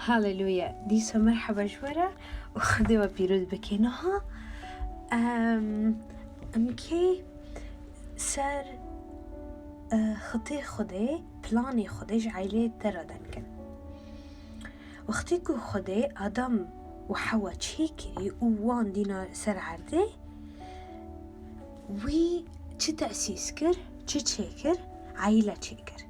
هاليلويا ديسا مرحبا جوارا وخدوا بيروز بكينها امكي سر خطي خدي بلاني خدي جعيلي تردن كن وختيكو خدي آدم وحوا تشيكري ووان دينا سر عردي وي چه تأسيس كر چه چيكر عيلة چيكر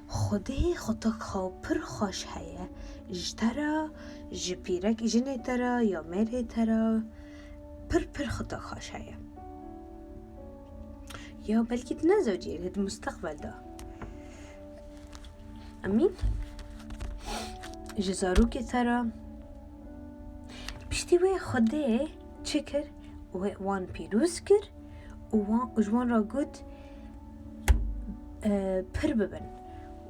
خدي خطك خو پر خوش هيا جترا جبيرك جني ترا يا ميري ترا پر خطك خوش هيا يا بلكي تنازوجي لهذا المستقبل ده امين جزاروكي ترا بشتي خدي چكر وان بيروز كر وجوان را قد پر ببن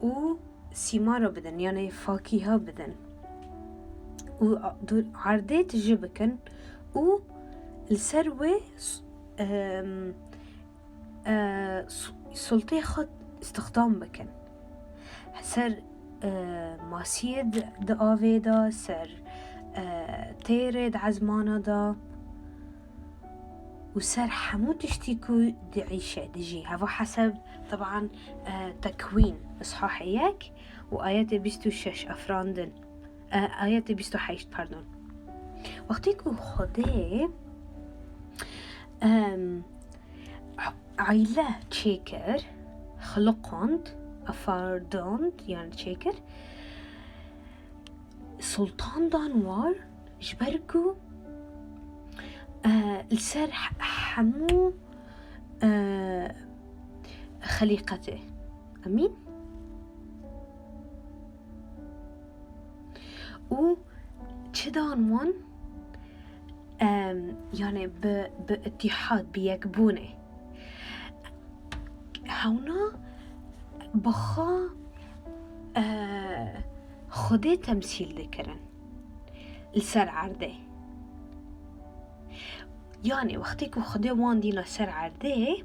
و سیمارا بدن یعنی فاکیها بدن و عرضه تجيبكن و السروة سلطة خد استخدام بكن سر ماسيد دآوه دا سر تيرد عزمانا دا وسر حمو تشتيكو دعيشة دجي هذا حسب طبعا تكوين إصحاح إياك وآيات 26 أفراندن آيات 26 باردون وقتيكو خدي عيلة تشيكر خلقاند أفارداند يعني تشيكر سلطان دانوار جبركو السر حمو خليقته أمين و چدان وان يعني باتحاد بيكبونه هونا بخا خده تمثيل ذكرن السر عرده يعني وقتك خده وان دينا سر عرده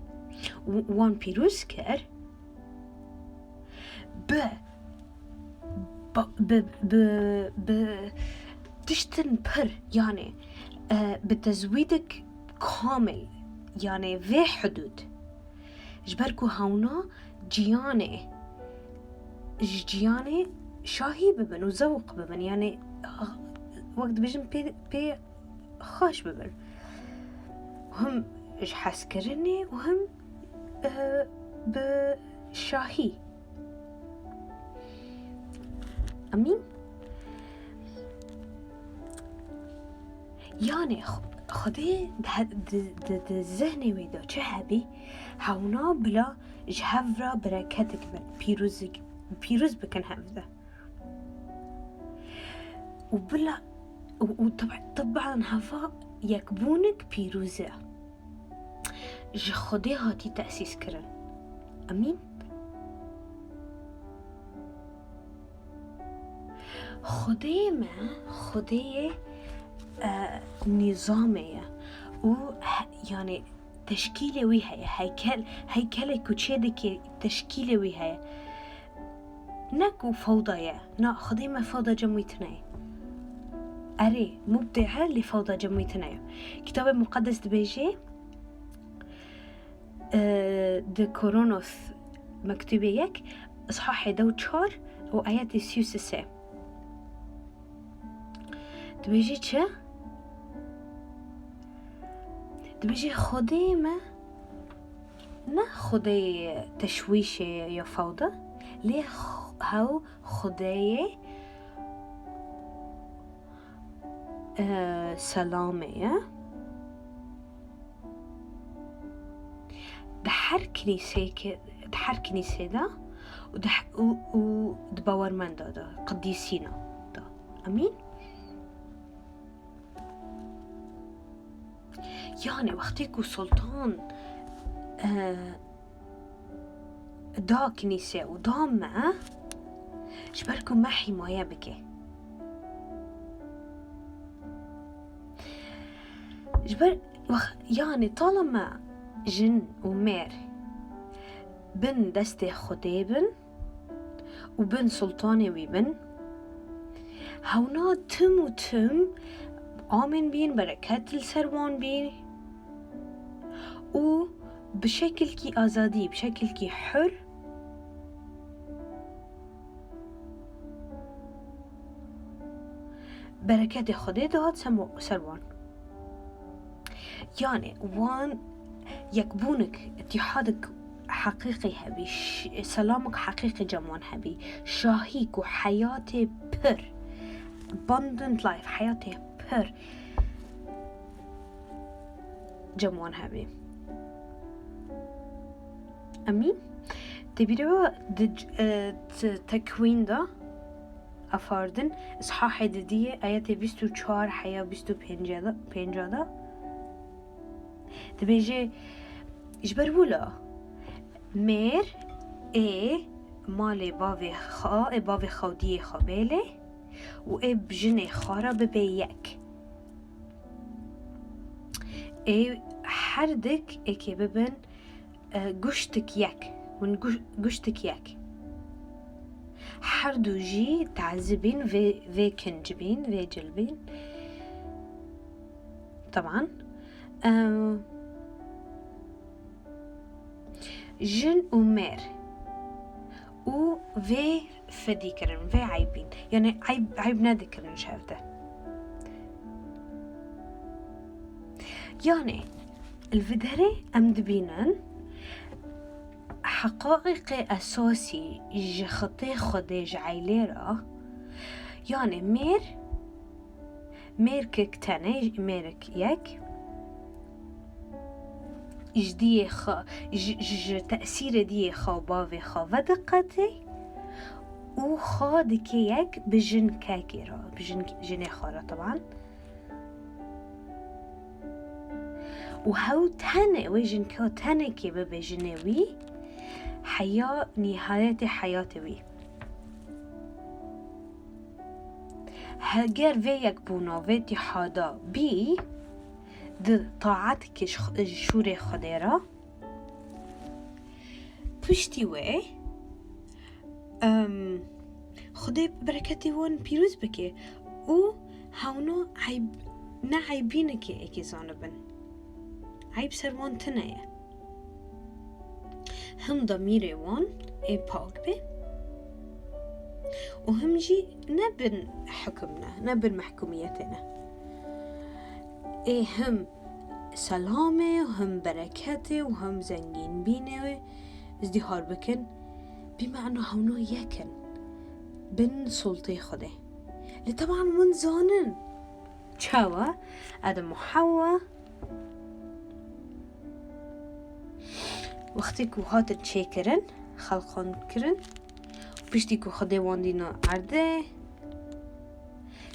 وان بيروز كر تشتن بر يعني بتزويدك كامل يعني في حدود جبركو هونا جياني شاهي ببن وزوق ببن يعني وقت بيجن بي خاش ببن وهم حس كرني وهم بشاهي أمين يعني خدي ده ذهني ويدا شهبي هونا بلا جهفرا بركتك بيروز بكن هفذا وبلا وطبعا هفا يكبونك بيروزة خدي هاتي تأسيس كرن أمين خدي نظامية و يعني تشكيلة ويهاي هيكل كوتشيدك تشكيلة ويهاي ناكو فوضى نا خدي ما فوضى جمويتناي أري مبدعة لفوضى جمويتناي كتاب المقدس دبيجي د كورونوس مكتوبيك إصحاح 11 وآيات 36 دبيجي چه؟ دبيجي خدي ما نه خدي تشويش يا فوضى ليه هاو خدي سلامية دحر كنيسة دا ودباور من دا قديسينا دا أمين يعني وقتيكو سلطان دا كنيسة ودا معه جبركو ما حماية بكي يعني طالما جن ومير بن دستي خديبن وبن سلطاني وبن هونا تم و تم آمن بین برکت السروان بین و بشكل كي آزادي بشكل كي حر بركات خدي دهات سروان يعني وان يكبونك اتحادك حقيقي هبي سلامك حقيقي جموان هبي شاهيك وحياتي بر abundant life حياتي بر جموان هبي أمين تبيروا تكوين دا أفاردن إصحاح ددية آيات 24 حياة 25 دا تبيجي إجبرولا مير مالي بافي خودية خبالي و بجني خارا ببيك حردك كي ببن قشتك يك من قشتك يك حردو جي تعذبين في كنجبين في جلبين طبعا جن ومير و في فديكرن في عيبين يعني عيب نادكرن شافته يعني الفدري أمدبينن حقائق أساسي جخطي خديج عيليرا يعني ميرك تاني ميرك يك جديه تأثير ديه باوي ودقتي وخادكيك بجن كاكيرا بجن جني خارا طبعا وهو تاني ويجن كو تاني كي بجنوي حياة نهاية حياتي هجر ويك بونا ويتي حادا بي د طاعتك شوري خديرا پشتی وی خدای برکتی وان پیروز بکه او هاونا عیب نه عیبینه که اکی زانبن عیب سروان تنه هم ضمیر وان ای پاک به و هم جی نبن حکمنا نبن محکومیتنا ای هم سلامه و هم برکته و هم زنگین بینه و ازدهار بکن بمعنى هونو يكن بن سلطي خده لطبعا من زانن چاوا آدم و حوا وقتی که هاتن چه کرن خلقان کرن پشتی که خده واندینا عرده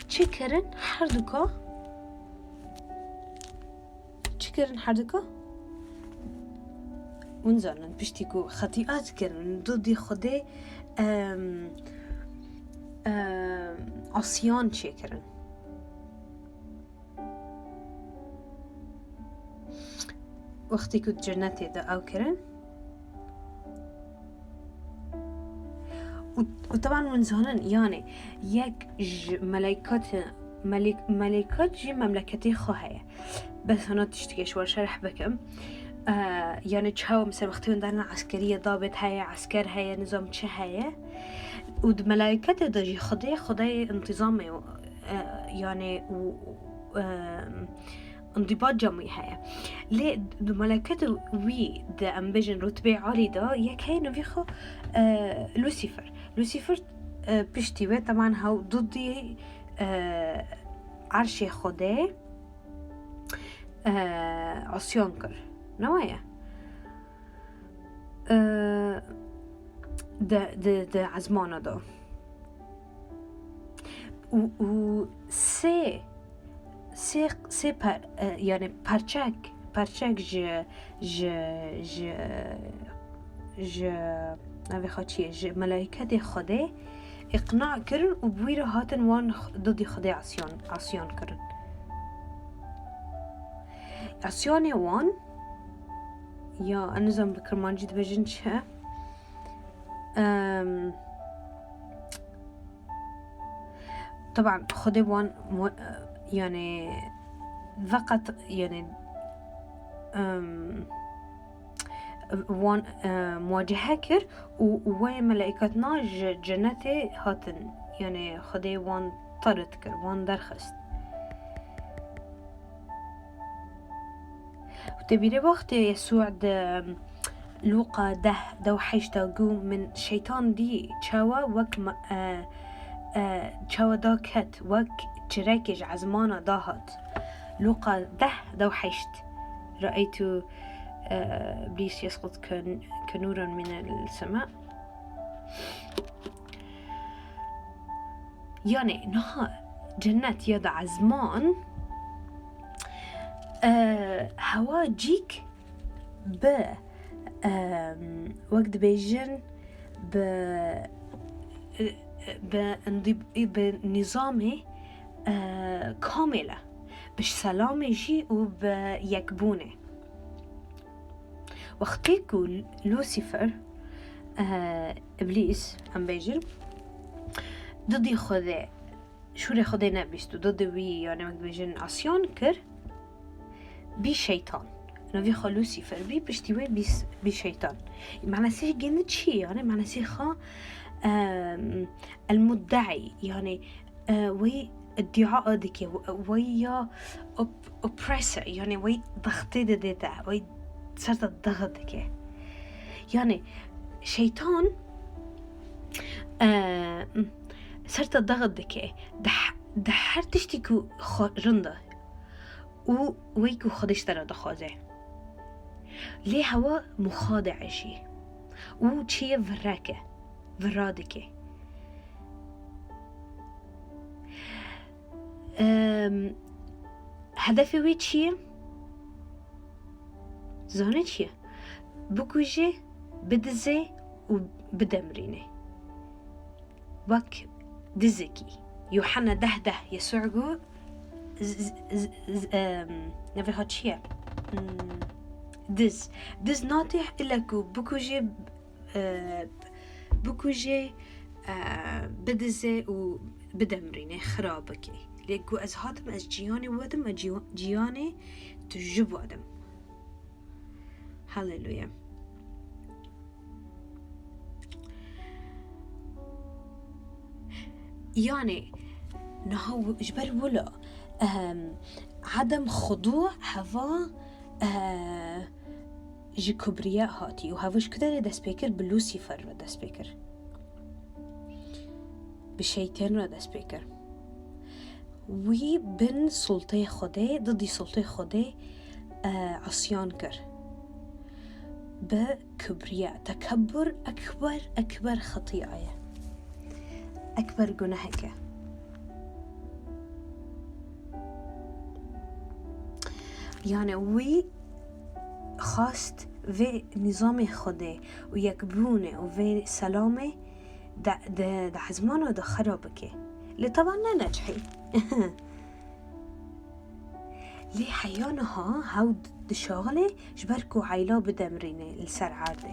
چه کرن هر دوکا چه کرن هر دوکا ونزانن پشتی که خطیئات کرن ضد خده عصیان چه کرن وقتی که جنتی دا او کرن وطبعا ونزانن يعني يك ملائكات جي مملكتي خواهية بس هنا تشتكي شوار شرح بكم يعني تشاو مثلا وقتين دارنا عسكرية ضابط هيا عسكر هيا نظام تش هيا ود ملائكات دا جي خداي انتظامي يعني انضباط جمعي هيا ليه دو ملائكات وي دا امبيجن رتبة عالي دا يك هيا نفيخو لوسيفر بشتيوه طبعا هاو ضدي عرش خداي عصيان كر نوايا ده عزمانه ده و سه يعني پرچک نوی خاچیه ملائکت خدا اقناع کرن و بویر هاتن وان ضد خدا عصیان کرن عصیان وان یا انزم بکرمان جید بجن چه طبعا خدي وان يعني فقط يعني وان مواجهة كر ووي ملائكتنا جنتي هاتن يعني خدي وان طرد كر وان درخست وتبيري وقت يسوع لوقا دو حيشتا قوم من شيطان دي تشاوا وك تشاوا داكت وك تشريكج عزمانا داهت لوقا دو حيشت رأيت إبليس يسقط كنورا من السماء يعني نها جنة يدا عزمان هوا جيك وقت بيجن بنظامي كاملة بش سلام يجي وبيكبونه وقتيكو لوسيفر إبليس عم بيجر ضدي خذي شو ري خذي نبيستو ضدي وي يعني وقت بيجن عصيان كر بي شيطان نوفي خا لوسيفر بي بشتوي بي شيطان معنى سيخ جنت شي يعني معنى سيخا المدعي يعني وي ادعاء دكي ويا oppressor يعني وي ضغطي ديتا وي صارت الضغط دكي يعني شيطان صارت الضغط دكي دحر تشتكو رنده ويكو خدش ترى دخازه ليه هوا مخادع شي وشي فرادكه هدفي وي چیه؟ زانه چیه؟ بکوژه بدزه و بدمرینه وك دزكي يوحنا 10 يسوع نفي هاتشيه دز ناطح إلا كو بكوجي بدزه و بدمرينه خرابكي ليكو از هاتم از جياني ودم جياني تجب ودم هاليلويا يعني نهو جبر ولا عدم خضوع هوا جي كبرياء هاتي وهاوش كده دا سبيكر بلوسيفر دا سبيكر بالشيطان دا سبيكر وي بن سلطة خده ضد سلطة خده عصيان كر بكبرياء تكبر أكبر خطيئة أكبر جناحك يعني وي خاست في نظام خده ويكبرونه وفي سلامه دا عزمانه دا خرابك اللي طبعا لا نجحي لي حيانها هاو دشاغله جبركو عيلا بدمرينه السر عارده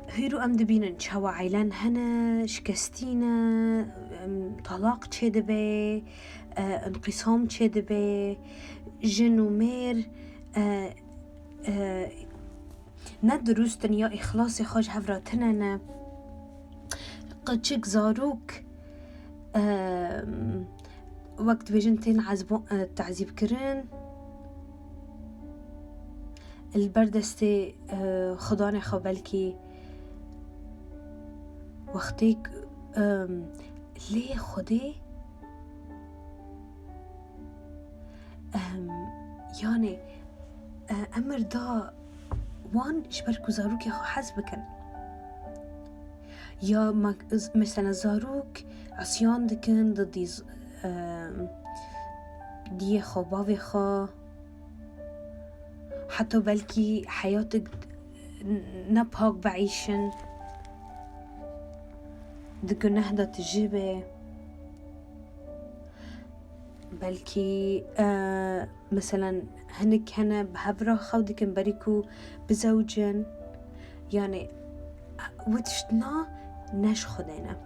هيرو ام دبينن شوا عيلان هنا شكستينا طلاق چه دبه انقسام چه دبه جن و مير ندروستن يا إخلاصي خاج هفراتنن قدشك زاروك وقت بجنتين تعذيب كرن البردستي خداني خبالكي وقتك ليه خدي يعني أمر دا وان شبركو زاروك يخو حسبكن يا مثلا زاروك عصيان دكن ضدي دي خو باوي خو حتى بلكي حياتك نبهاك بعيشن دكو نهدة تجيبه بلكي مثلا هنك هنا بهبرة خودكن بريكو بزوجن يعني وتشتنا ناش خدينا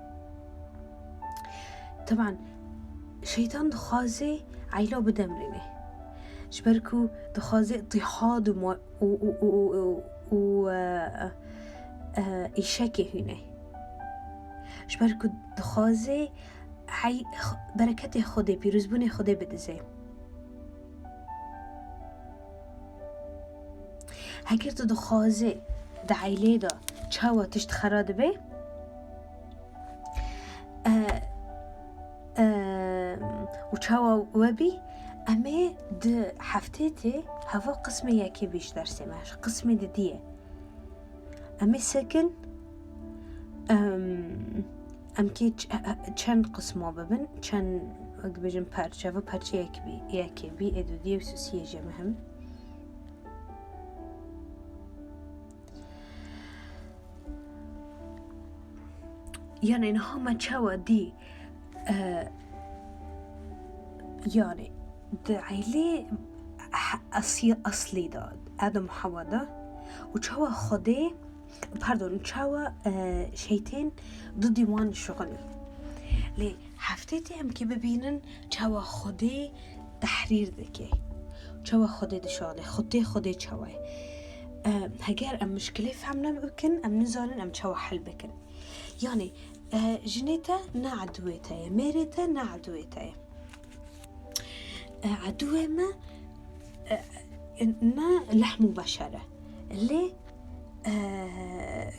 طبعا شيطان دخازي عيلا بدمرنه جبركو دخازي اضطهاد و إشاكي هنا جبركو دخازي هاي بركة خدا پیروزبون خدا بدزه هكر تو دخازي دا عيلي دا چاوا تشت خراد بي و چاوا وبي اما د حفتيتي هوا قسم يكي بيش درسي ماش قسم ديه اما سكن ام كي چند قسمه ببن چند اگه پرچه و پرچه یکی بی ادو دیو سوسیه جمع هم يعني اینها ما چاوا دی يعني د عيلي اصلي داد ادم حوا دا و چاوا خوده پاردون چاوا شیطان ضد وان شغلي لي حفتيتي هم كي ببينن چاوا خوده تحرير دكي چاوا خوده دشاله خوده چاوا هجر ام مشكلة فهمنا بكن ام نزالن ام چاوا حل بكن يعني جنيتا نا عدويتا ميريتا نا عدويتا عدوه ما نا لحم بشرة اللي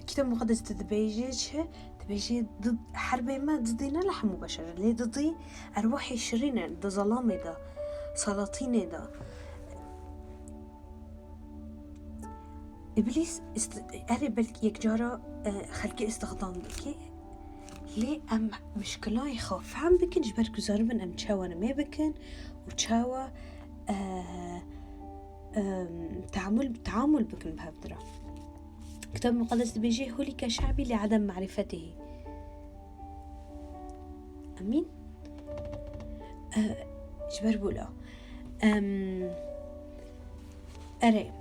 كتاب مقدس تبيجي ضد حرب ما ضدنا لحم بشرة اللي ضدي أرواح شريرة ده ظلام ده سلاطين ده إبليس قرب يكجارة خلقي استخدام بكي ليه أم مشكلة يخاف عم بكن جبر كزاربن أم تشاوانا ما بكن وتشاوا تعامل بكن بهبدرة كتاب مقدس بيجي هوليك شعبي لعدم معرفته أمين جبر بولا أري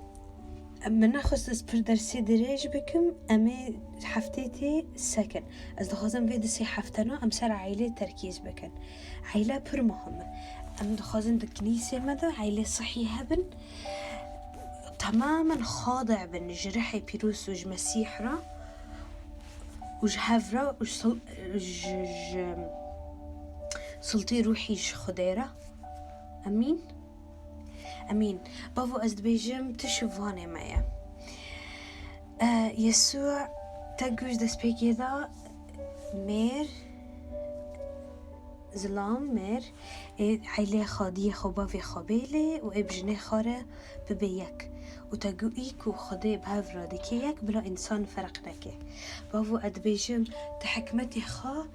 من نخص پر درسی دریج بکم امی حفتیتی سکن از دخوازم وید سی حفتنا ام سر عائله ترکیز بکن عائله پر مهمه ام دخوازم دکنیسه مده عائله صحیحه بن تماما خاضع بن جرحي بيروس وج مسيح را وج هفرا وج سلطي روحي خديرة امين امين بابو ازدبيجم تشوفاني معي يسوع تجوز دست بيكيدا مير ظلام مير عيلي خادية خوبا في خابيلي وابجني خارة ببيك وتجوئيك وخدي بهفرا ديكيك بلا إنسان فرق نكي بابو أدبيجم تحكمتي خا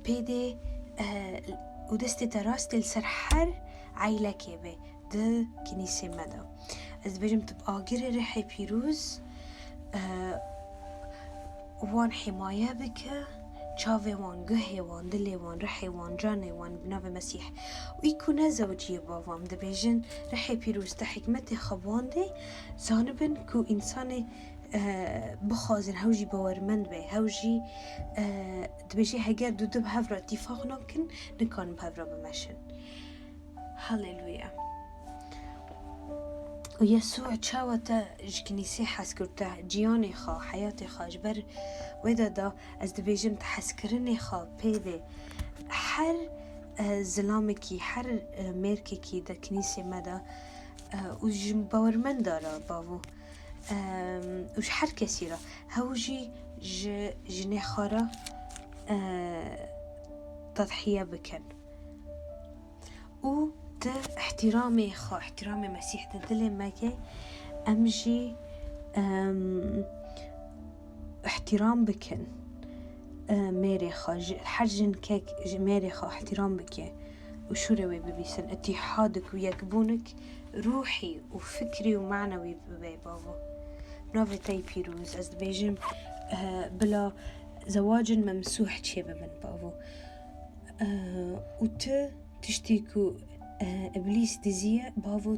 بيدي ودستي تراستي لسرحر عيلك يبي ده كنيسة مدى أدبيجم تبقى جري ريحي بيروز وان حماية بك چاوه وان گهه وان دلی وان رحی وان جانه وان بناو مسیح و ایکونه زوجی باوام دبیجن رحی پیروز ده حکمت خوانده زانبن کو انسان بخازن هوجی باورمند به هوجی دبیجی هگر دو دب هفرا اتفاق نکن نکان بهفرا بمشن هاللويا ويسوع تشاوتا جكنيسي حسكرتا جياني خا حياتي خا جبر ويدا دا از دبيجم تحسكرني خا بيدي حر زلامكي حر ميركي دا كنيسي مدى وجم باورمن دارا بابو وش حر كثيرة هوجي جني خارا تضحية بكن و احترامي احترامي مسيح تدلي ماكي امجي احترام بكن ميري خا حرجن كيك ميري خا احترام بكي وشروي ببيسن اتحادك ويكبونك روحي وفكري ومعنوي ببابا نوفي تاي بيروز از بيجم بلا زواج ممسوح تشي ببن بابو وت تشتيكو إبليس دزيه بافو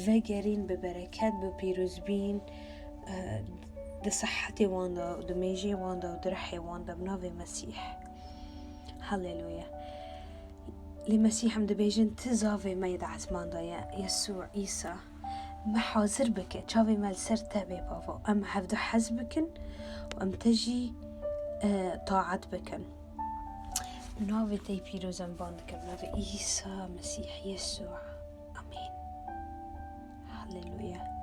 وگرین ببرکت بپیروز بین ده صحتي واندا و ده میجی واندا و ده رحی واندا بناو مسیح هللويا لمسيح عم دبيجن تزافي ما يدعس ماندا يسوع عيسى ما حاضر بك تشافي مال سرتا بي بافو أم حفظ حزبكن وأم تجي طاعت بكن نافي تي بيرو زنباندكن نافي عيسى مسيح يسوع آمين هللويا.